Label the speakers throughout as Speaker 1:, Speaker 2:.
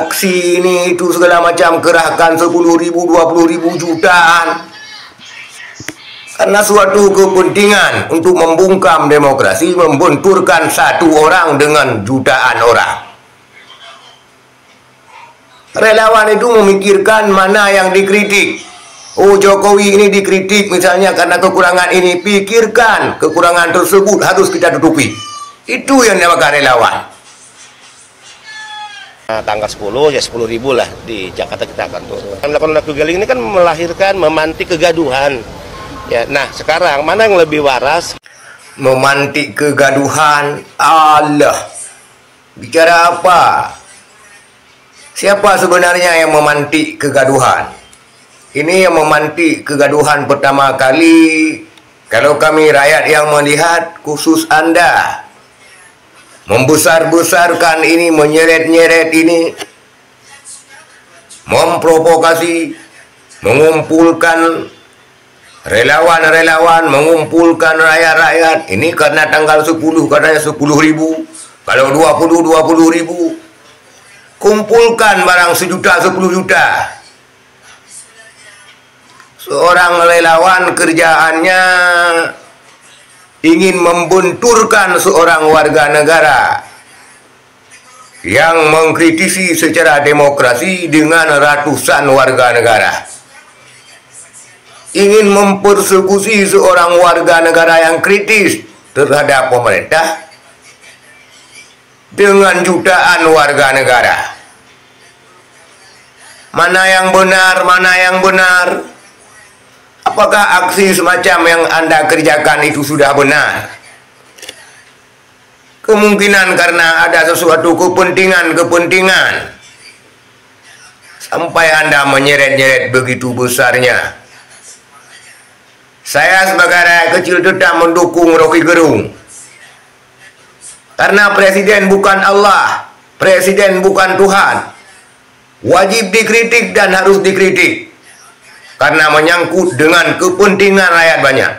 Speaker 1: aksi ini itu segala macam kerahkan 10.000, 20.000, jutaan. Karena suatu kepentingan untuk membungkam demokrasi, membenturkan satu orang dengan jutaan orang. Relawan itu memikirkan mana yang dikritik. Oh, Jokowi ini dikritik misalnya karena kekurangan ini. Pikirkan kekurangan tersebut harus kita tutupi. Itu yang dinamakan relawan.
Speaker 2: Tanggal 10 ya 10.000 lah di Jakarta kita akan turun. Melakukan kegaling ini kan melahirkan, memantik kegaduhan. Ya, nah sekarang mana yang lebih waras?
Speaker 1: Memantik kegaduhan. Allah, bicara apa? Siapa sebenarnya yang memantik kegaduhan? Ini yang memantik kegaduhan pertama kali. Kalau kami rakyat yang melihat, khusus Anda, membesar-besarkan ini, menyeret-nyeret ini, memprovokasi, mengumpulkan relawan-relawan, mengumpulkan rakyat-rakyat. Ini karena tanggal 10 katanya 10.000, kalau 20.000. Kumpulkan barang 1 juta, 10 juta. Seorang relawan kerjaannya ingin membenturkan seorang warga negara yang mengkritisi secara demokrasi dengan ratusan warga negara. Ingin mempersekusi seorang warga negara yang kritis terhadap pemerintah dengan jutaan warga negara. Mana yang benar, mana yang benar? Apakah aksi semacam yang Anda kerjakan itu sudah benar? Kemungkinan karena ada sesuatu kepentingan sampai Anda menyeret-nyeret begitu besarnya. Saya sebagai rakyat kecil tetap mendukung Rocky Gerung. Karena presiden bukan Allah, presiden bukan Tuhan. Wajib dikritik dan harus dikritik. Karena menyangkut dengan kepentingan rakyat banyak.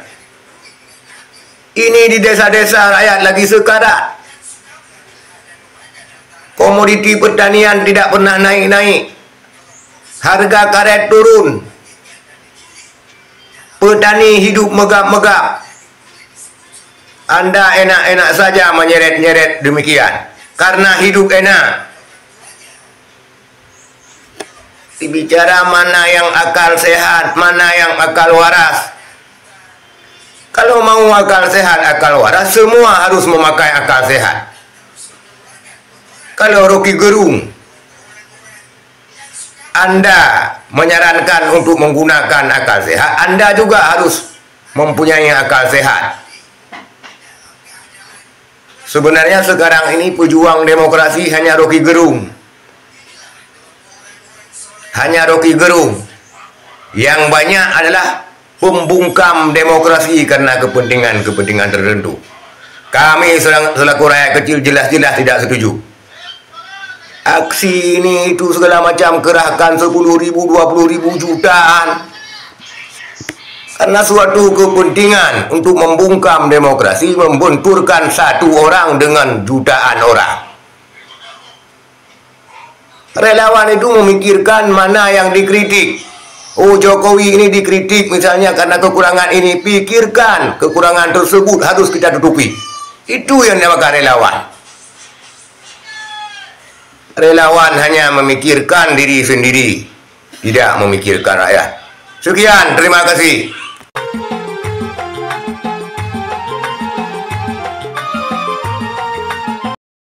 Speaker 1: Ini di desa-desa rakyat lagi sekarat. Komoditi pertanian tidak pernah naik-naik. Harga karet turun. Petani hidup megap-megap. Anda enak-enak saja menyeret-nyeret demikian. Karena hidup enak. Bicara mana yang akal sehat, mana yang akal waras. Kalau mau akal sehat, akal waras, semua harus memakai akal sehat. Kalau Rocky Gerung, Anda menyarankan untuk menggunakan akal sehat, Anda juga harus mempunyai akal sehat. Sebenarnya sekarang ini pejuang demokrasi hanya Rocky Gerung. Hanya Rocky Gerung. Yang banyak adalah pembungkam demokrasi karena kepentingan tertentu. Kami selaku rakyat kecil jelas-jelas tidak setuju. Aksi ini itu segala macam kerahkan 10.000, 20.000, jutaan. Karena suatu kepentingan untuk membungkam demokrasi, membenturkan satu orang dengan jutaan orang. Relawan itu memikirkan mana yang dikritik. Oh, Jokowi ini dikritik misalnya karena kekurangan ini. Pikirkan kekurangan tersebut harus kita tutupi. Itu yang dinamakan relawan. Relawan hanya memikirkan diri sendiri, tidak memikirkan rakyat. Sekian, terima kasih.